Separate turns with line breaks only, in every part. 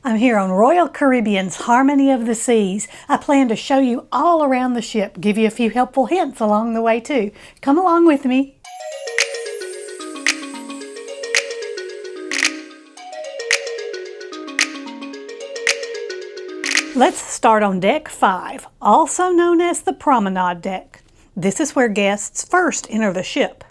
I'm here on Royal Caribbean's Harmony of the Seas. I plan to show you all around the ship, give you a few helpful hints along the way too. Come along with me. Let's start on Deck 5, also known as the Promenade Deck. This is where guests first enter the ship.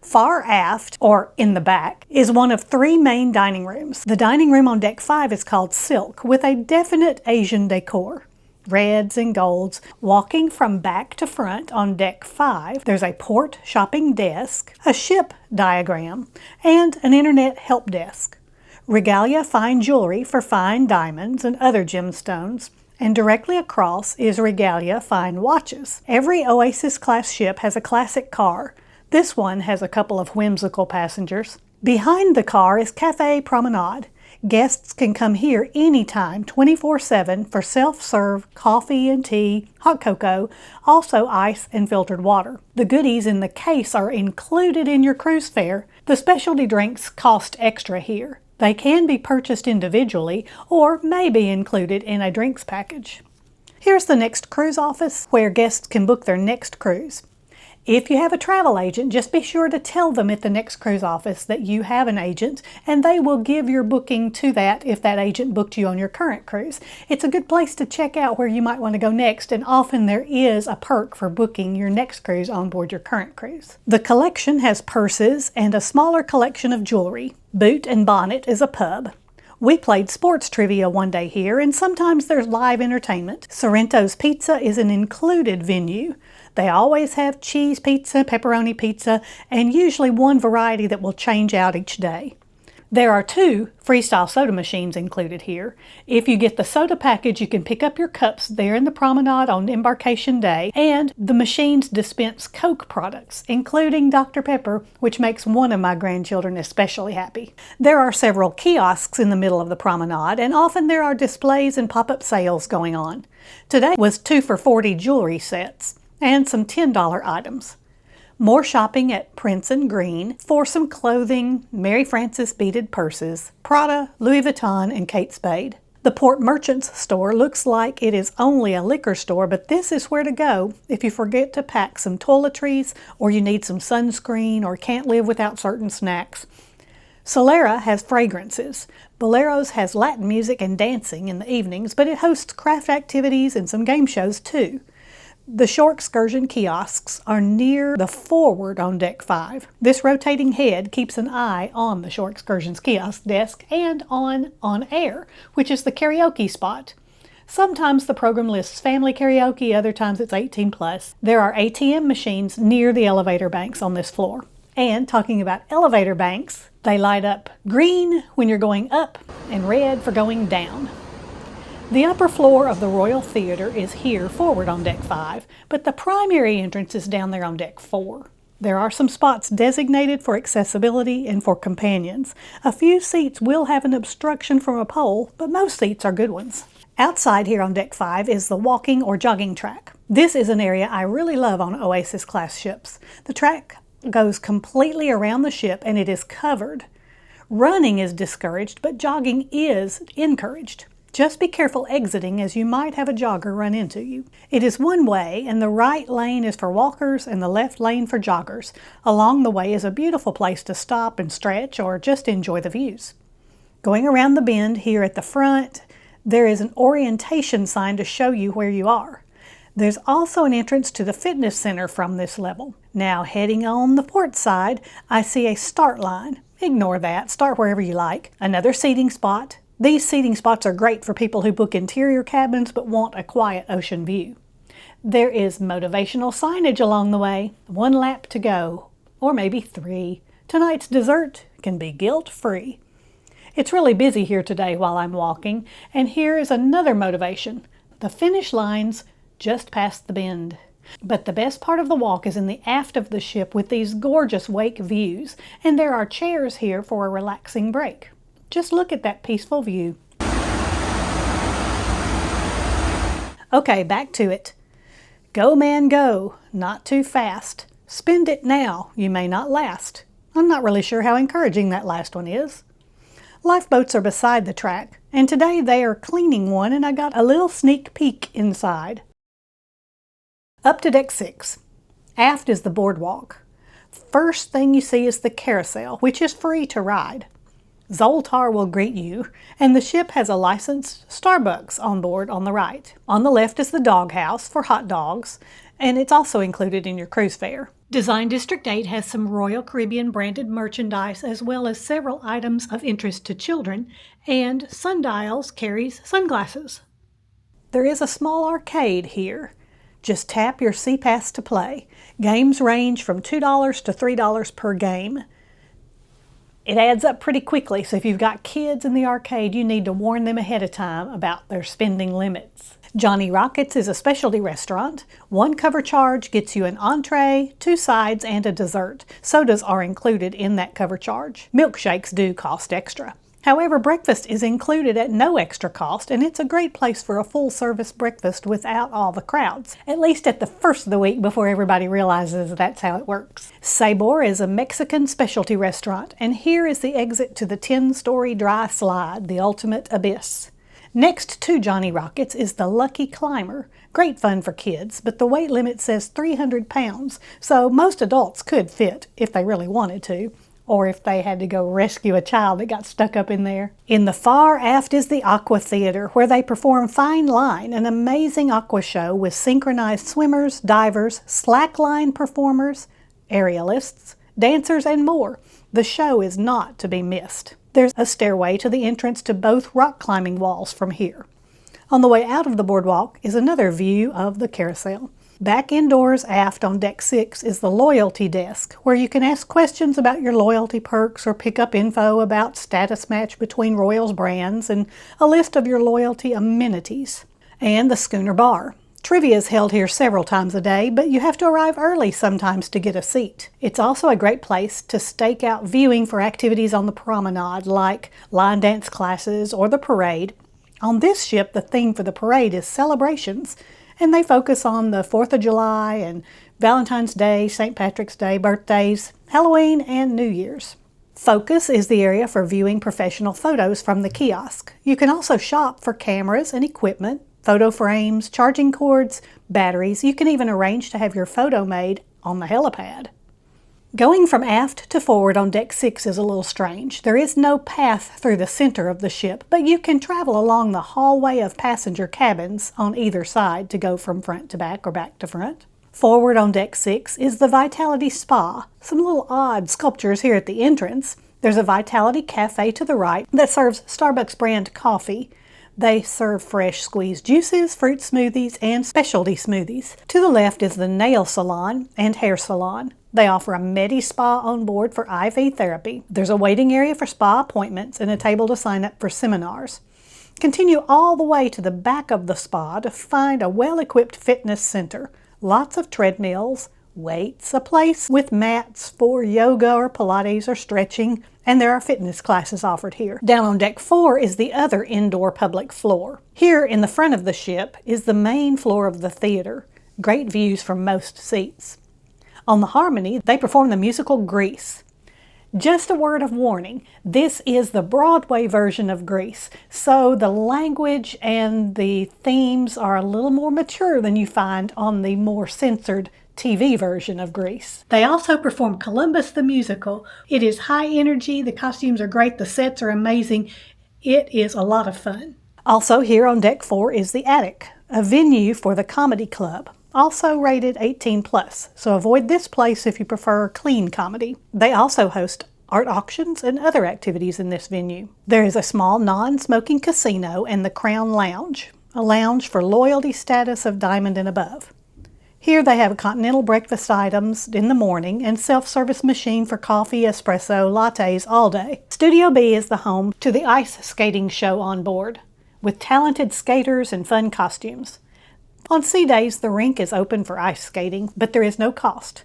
Far aft, or in the back, is one of three main dining rooms. The dining room on Deck 5 is called Silk, with a definite Asian decor. Reds and golds. Walking from back to front on Deck 5, there's a port shopping desk, a ship diagram, and an internet help desk. Regalia fine jewelry for fine diamonds and other gemstones. And directly across is Regalia fine watches. Every Oasis class ship has a classic car. This one has a couple of whimsical passengers. Behind the car is Cafe Promenade. Guests can come here anytime, 24/7, for self-serve coffee and tea, hot cocoa, also ice and filtered water. The goodies in the case are included in your cruise fare. The specialty drinks cost extra here. They can be purchased individually or may be included in a drinks package. Here's the next cruise office where guests can book their next cruise. If you have a travel agent, just be sure to tell them at the next cruise office that you have an agent, and they will give your booking to that if that agent booked you on your current cruise. It's a good place to check out where you might want to go next, and often there is a perk for booking your next cruise on board your current cruise. The collection has purses and a smaller collection of jewelry. Boot and Bonnet is a pub. We played sports trivia one day here, and sometimes there's live entertainment. Sorrento's Pizza is an included venue. They always have cheese pizza, pepperoni pizza, and usually one variety that will change out each day. There are 2 freestyle soda machines included here. If you get the soda package, you can pick up your cups there in the promenade on embarkation day, and the machines dispense Coke products, including Dr. Pepper, which makes one of my grandchildren especially happy. There are several kiosks in the middle of the promenade, and often there are displays and pop-up sales going on. Today was 2 for $40 jewelry sets and some $10 items. More shopping at Prince and Green for some clothing, Mary Frances beaded purses, Prada, Louis Vuitton, and Kate Spade. The Port Merchants store looks like it is only a liquor store, but this is where to go if you forget to pack some toiletries, or you need some sunscreen, or can't live without certain snacks. Solera has fragrances. Boleros has Latin music and dancing in the evenings, but it hosts craft activities and some game shows too. The shore excursion kiosks are near the forward on Deck 5. This rotating head keeps an eye on the shore excursions kiosk desk and on air, which is the karaoke spot. Sometimes the program lists family karaoke, other times it's 18+. There are ATM machines near the elevator banks on this floor. And talking about elevator banks, they light up green when you're going up and red for going down. The upper floor of the Royal Theatre is here forward on Deck 5, but the primary entrance is down there on Deck 4. There are some spots designated for accessibility and for companions. A few seats will have an obstruction from a pole, but most seats are good ones. Outside here on Deck 5 is the walking or jogging track. This is an area I really love on Oasis class ships. The track goes completely around the ship and it is covered. Running is discouraged, but jogging is encouraged. Just be careful exiting, as you might have a jogger run into you. It is one way, and the right lane is for walkers and the left lane for joggers. Along the way is a beautiful place to stop and stretch or just enjoy the views. Going around the bend here at the front, there is an orientation sign to show you where you are. There's also an entrance to the fitness center from this level. Now heading on the port side, I see a start line. Ignore that, start wherever you like. Another seating spot. These seating spots are great for people who book interior cabins but want a quiet ocean view. There is motivational signage along the way. 1 lap to go, or maybe 3. Tonight's dessert can be guilt-free. It's really busy here today while I'm walking, and here is another motivation. The finish line's just past the bend. But the best part of the walk is in the aft of the ship with these gorgeous wake views, and there are chairs here for a relaxing break. Just look at that peaceful view. Okay, back to it. Go man go, not too fast. Spend it now, you may not last. I'm not really sure how encouraging that last one is. Lifeboats are beside the track, and today they are cleaning one and I got a little sneak peek inside. Up to deck 6. Aft is the boardwalk. First thing you see is the carousel, which is free to ride. Zoltar will greet you, and the ship has a licensed Starbucks on board on the right. On the left is the doghouse for hot dogs, and it's also included in your cruise fare. Design District 8 has some Royal Caribbean branded merchandise as well as several items of interest to children, and Sundials carries sunglasses. There is a small arcade here. Just tap your SeaPass to play. Games range from $2 to $3 per game. It adds up pretty quickly, so if you've got kids in the arcade, you need to warn them ahead of time about their spending limits. Johnny Rockets is a specialty restaurant. One cover charge gets you an entree, 2 sides, and a dessert. Sodas are included in that cover charge. Milkshakes do cost extra. However, breakfast is included at no extra cost, and it's a great place for a full-service breakfast without all the crowds, at least at the first of the week before everybody realizes that's how it works. Sabor is a Mexican specialty restaurant, and here is the exit to the 10-story dry slide, the ultimate abyss. Next to Johnny Rockets is the Lucky Climber. Great fun for kids, but the weight limit says 300 pounds, so most adults could fit if they really wanted to, or if they had to go rescue a child that got stuck up in there. In the far aft is the Aqua Theater, where they perform Fine Line, an amazing aqua show with synchronized swimmers, divers, slackline performers, aerialists, dancers, and more. The show is not to be missed. There's a stairway to the entrance to both rock climbing walls from here. On the way out of the boardwalk is another view of the carousel. Back indoors aft on deck 6 is the loyalty desk, where you can ask questions about your loyalty perks or pick up info about status match between Royals brands and a list of your loyalty amenities. And the schooner bar. Trivia is held here several times a day, but you have to arrive early sometimes to get a seat. It's also a great place to stake out viewing for activities on the promenade, like line dance classes or the parade. On this ship, the theme for the parade is celebrations, and they focus on the 4th of July and Valentine's Day, St. Patrick's Day, birthdays, Halloween, and New Year's. Focus is the area for viewing professional photos from the kiosk. You can also shop for cameras and equipment, photo frames, charging cords, batteries. You can even arrange to have your photo made on the helipad. Going from aft to forward on deck 6 is a little strange. There is no path through the center of the ship, but you can travel along the hallway of passenger cabins on either side to go from front to back or back to front. Forward on deck 6 is the Vitality Spa. Some little odd sculptures here at the entrance. There's a Vitality Cafe to the right that serves Starbucks brand coffee. They serve fresh squeezed juices, fruit smoothies, and specialty smoothies. To the left is the nail salon and hair salon. They offer a Medi Spa on board for IV therapy. There's a waiting area for spa appointments and a table to sign up for seminars. Continue all the way to the back of the spa to find a well-equipped fitness center. Lots of treadmills, weights, a place with mats for yoga or Pilates or stretching, and there are fitness classes offered here. Down on deck 4 is the other indoor public floor. Here in the front of the ship is the main floor of the theater. Great views from most seats. On the Harmony, they perform the musical Grease. Just a word of warning, this is the Broadway version of Grease, so the language and the themes are a little more mature than you find on the more censored TV version of Grease. They also perform Columbus the Musical. It is high energy, the costumes are great, the sets are amazing. It is a lot of fun. Also here on deck 4 is the Attic, a venue for the comedy club. Also rated 18+, so avoid this place if you prefer clean comedy. They also host art auctions and other activities in this venue. There is a small non-smoking casino and the Crown Lounge, a lounge for loyalty status of Diamond and above. Here they have continental breakfast items in the morning and self-service machine for coffee, espresso, lattes all day. Studio B is the home to the ice skating show on board, with talented skaters and fun costumes. On sea days, the rink is open for ice skating, but there is no cost.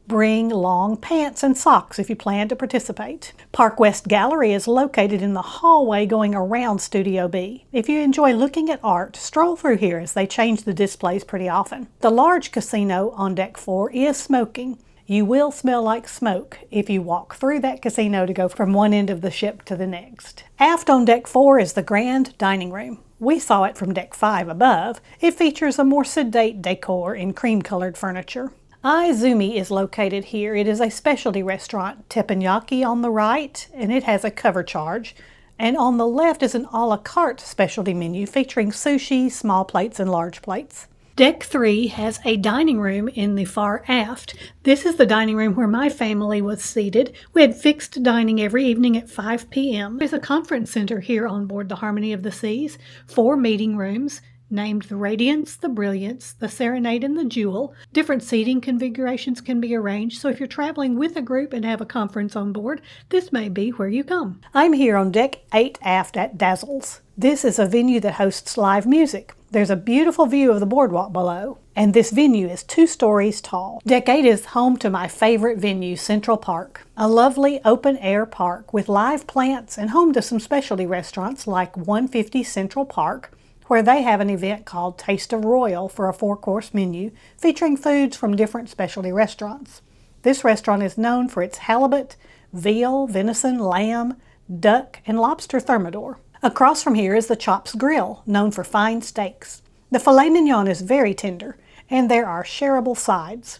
Bring long pants and socks if you plan to participate. Park West Gallery is located in the hallway going around Studio B. If you enjoy looking at art, stroll through here as they change the displays pretty often. The large casino on deck 4 is smoking. You will smell like smoke if you walk through that casino to go from one end of the ship to the next. Aft on deck 4 is the grand dining room. We saw it from deck 5 above. It features a more sedate decor in cream-colored furniture. Izumi is located here. It is a specialty restaurant, teppanyaki on the right, and it has a cover charge. And on the left is an a la carte specialty menu featuring sushi, small plates, and large plates. Deck 3 has a dining room in the far aft. This is the dining room where my family was seated. We had fixed dining every evening at 5 p.m. There's a conference center here on board the Harmony of the Seas, 4 meeting rooms, named the Radiance, the Brilliance, the Serenade, and the Jewel. Different seating configurations can be arranged, so if you're traveling with a group and have a conference on board, this may be where you come. I'm here on Deck 8 aft at Dazzles. This is a venue that hosts live music. There's a beautiful view of the boardwalk below, and this venue is 2 stories tall. Deck 8 is home to my favorite venue, Central Park, a lovely open-air park with live plants and home to some specialty restaurants like 150 Central Park, where they have an event called Taste of Royal for a 4-course menu featuring foods from different specialty restaurants. This restaurant is known for its halibut, veal, venison, lamb, duck, and lobster thermidor. Across from here is the Chops Grill, known for fine steaks. The filet mignon is very tender, and there are shareable sides.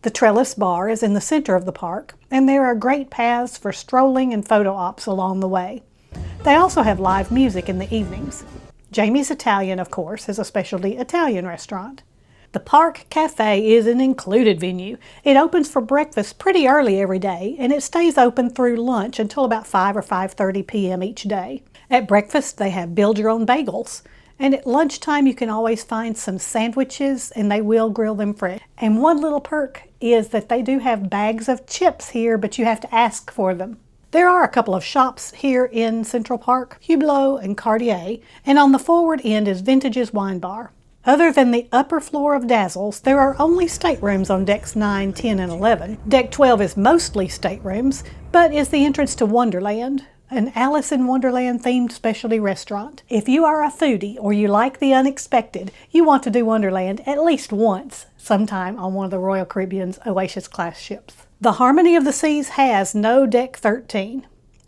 The Trellis Bar is in the center of the park, and there are great paths for strolling and photo ops along the way. They also have live music in the evenings. Jamie's Italian, of course, is a specialty Italian restaurant. The Park Cafe is an included venue. It opens for breakfast pretty early every day, and it stays open through lunch until about 5 or 5:30 p.m. each day. At breakfast, they have build-your-own bagels, and at lunchtime you can always find some sandwiches, and they will grill them fresh. And one little perk is that they do have bags of chips here, but you have to ask for them. There are a couple of shops here in Central Park, Hublot and Cartier, and on the forward end is Vintage's Wine Bar. Other than the upper floor of Dazzles, there are only staterooms on decks 9, 10, and 11. Deck 12 is mostly staterooms, but is the entrance to Wonderland, an Alice in Wonderland themed specialty restaurant. If you are a foodie or you like the unexpected, you want to do Wonderland at least once, sometime on one of the Royal Caribbean's Oasis class ships. The Harmony of the Seas has no Deck 13.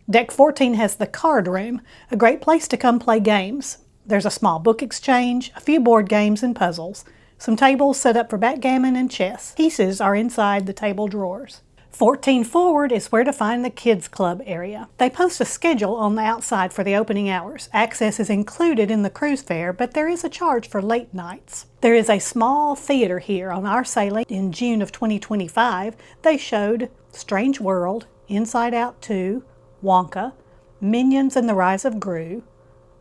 Deck 14 has the Card Room, a great place to come play games. There's a small book exchange, a few board games and puzzles, some tables set up for backgammon and chess. Pieces are inside the table drawers. 14 forward is where to find the Kids Club area. They post a schedule on the outside for the opening hours. Access is included in the cruise fare, but there is a charge for late nights. There is a small theater here. On our sailing in June of 2025, they showed Strange World, Inside Out 2, Wonka, Minions and the Rise of Gru,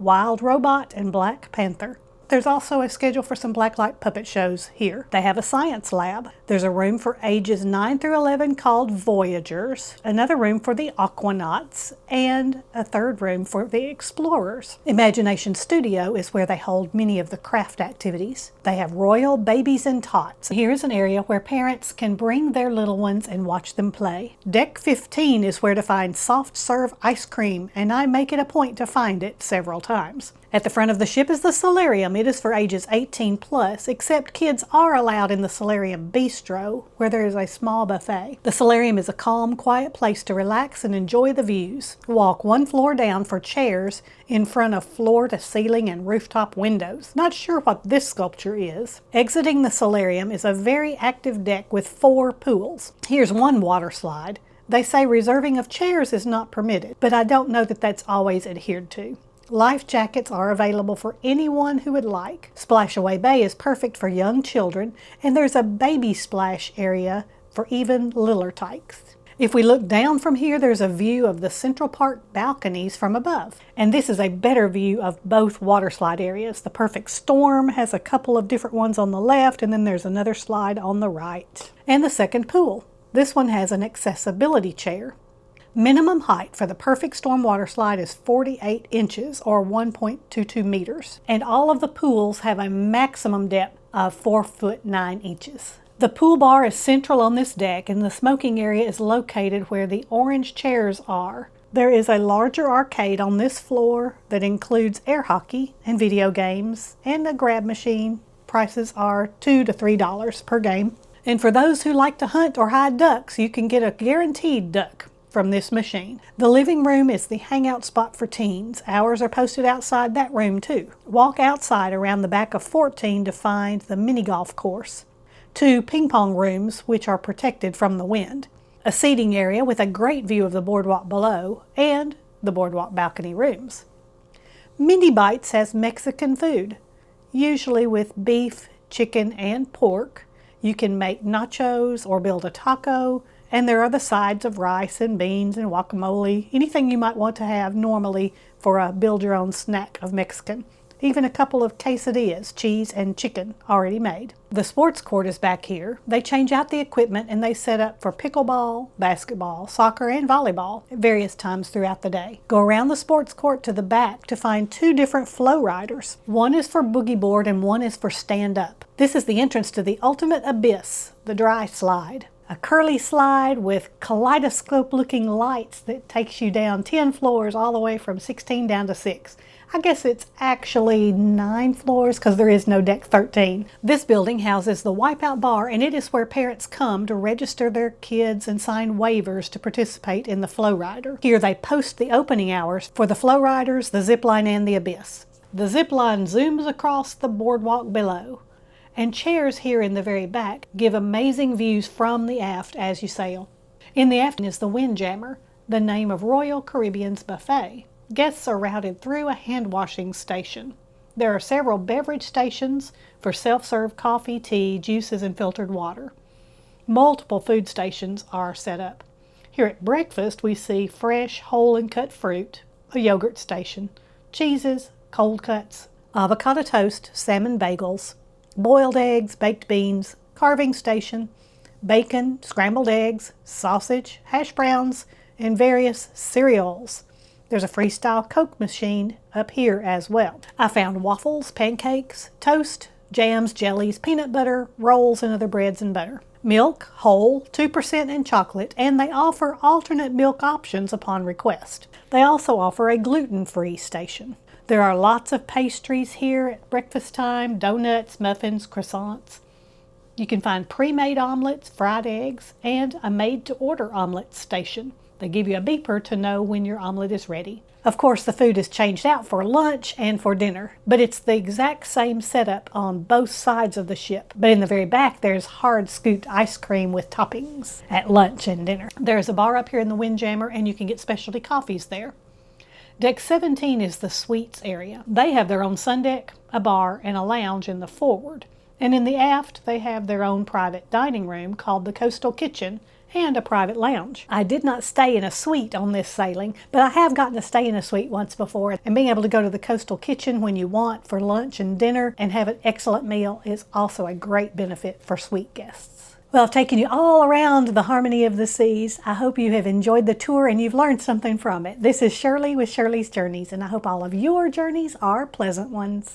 Wild Robot, and Black Panther. There's also a schedule for some blacklight puppet shows here. They have a science lab. There's a room for ages 9 through 11 called Voyagers, another room for the Aquanauts, and a third room for the Explorers. Imagination Studio is where they hold many of the craft activities. They have Royal Babies and Tots. Here is an area where parents can bring their little ones and watch them play. Deck 15 is where to find soft serve ice cream, and I make it a point to find it several times. At the front of the ship is the solarium. It is for ages 18 plus, except kids are allowed in the solarium bistro, where there is a small buffet. The solarium is a calm, quiet place to relax and enjoy the views. Walk 1 floor down for chairs in front of floor-to-ceiling and rooftop windows. Not sure what this sculpture is. Exiting the solarium is a very active deck with 4 pools. Here's one water slide. They say reserving of chairs is not permitted, but I don't know that that's always adhered to. Life jackets are available for anyone who would like. Splashaway Bay is perfect for young children, and there's a baby splash area for even littler tykes. If we look down from here, there's a view of the Central Park balconies from above. And this is a better view of both water slide areas. The Perfect Storm has a couple of different ones on the left, and then there's another slide on the right. And the second pool. This one has an accessibility chair. Minimum height for the Perfect Storm water slide is 48 inches or 1.22 meters. And all of the pools have a maximum depth of 4 foot 9 inches. The pool bar is central on this deck, and the smoking area is located where the orange chairs are. There is a larger arcade on this floor that includes air hockey and video games and a grab machine. Prices are $2 to $3 per game. And for those who like to hunt or hide ducks, you can get a guaranteed duck from this machine. The living room is the hangout spot for teens. Hours are posted outside that room too. Walk outside around the back of 14 to find the mini golf course. 2 ping pong rooms which are protected from the wind. A seating area with a great view of the boardwalk below and the boardwalk balcony rooms. Mini Bites has Mexican food, usually with beef, chicken, and pork. You can make nachos or build a taco, and there are the sides of rice and beans and guacamole, anything you might want to have normally for a build-your-own snack of Mexican. Even a couple of quesadillas, cheese and chicken, already made. The sports court is back here. They change out the equipment and they set up for pickleball, basketball, soccer, and volleyball at various times throughout the day. Go around the sports court to the back to find 2 different flow riders. One is for boogie board and one is for stand-up. This is the entrance to the ultimate abyss, the dry slide. A curly slide with kaleidoscope-looking lights that takes you down 10 floors all the way from 16 down to 6. I guess it's actually 9 floors because there is no deck 13. This building houses the Wipeout Bar, and it is where parents come to register their kids and sign waivers to participate in the Flow Rider. Here they post the opening hours for the Flow Riders, the zipline, and the Abyss. The zipline zooms across the boardwalk below, and chairs here in the very back give amazing views from the aft as you sail. In the aft is the Windjammer, the name of Royal Caribbean's buffet. Guests are routed through a hand-washing station. There are several beverage stations for self-serve coffee, tea, juices, and filtered water. Multiple food stations are set up. Here at breakfast, we see fresh, whole, and cut fruit, a yogurt station, cheeses, cold cuts, avocado toast, salmon bagels, boiled eggs, baked beans, carving station, bacon, scrambled eggs, sausage, hash browns, and various cereals. There's a freestyle Coke machine up here as well. I found waffles, pancakes, toast, jams, jellies, peanut butter, rolls, and other breads and butter. Milk, whole, 2% and chocolate, and they offer alternate milk options upon request. They also offer a gluten-free station. There are lots of pastries here at breakfast time, donuts, muffins, croissants. You can find pre-made omelets, fried eggs, and a made-to-order omelet station. They give you a beeper to know when your omelet is ready. Of course, the food is changed out for lunch and for dinner, but it's the exact same setup on both sides of the ship. But in the very back, there's hard scooped ice cream with toppings at lunch and dinner. There's a bar up here in the Windjammer, and you can get specialty coffees there. Deck 17 is the suites area. They have their own sun deck, a bar, and a lounge in the forward. And in the aft, they have their own private dining room called the Coastal Kitchen, and a private lounge. I did not stay in a suite on this sailing, but I have gotten to stay in a suite once before, and being able to go to the Coastal Kitchen when you want for lunch and dinner and have an excellent meal is also a great benefit for suite guests. Well, I've taken you all around the harmony of the seas. I hope you have enjoyed the tour and you've learned something from it. This is Shirley with Shirley's Journeys, and I hope all of your journeys are pleasant ones.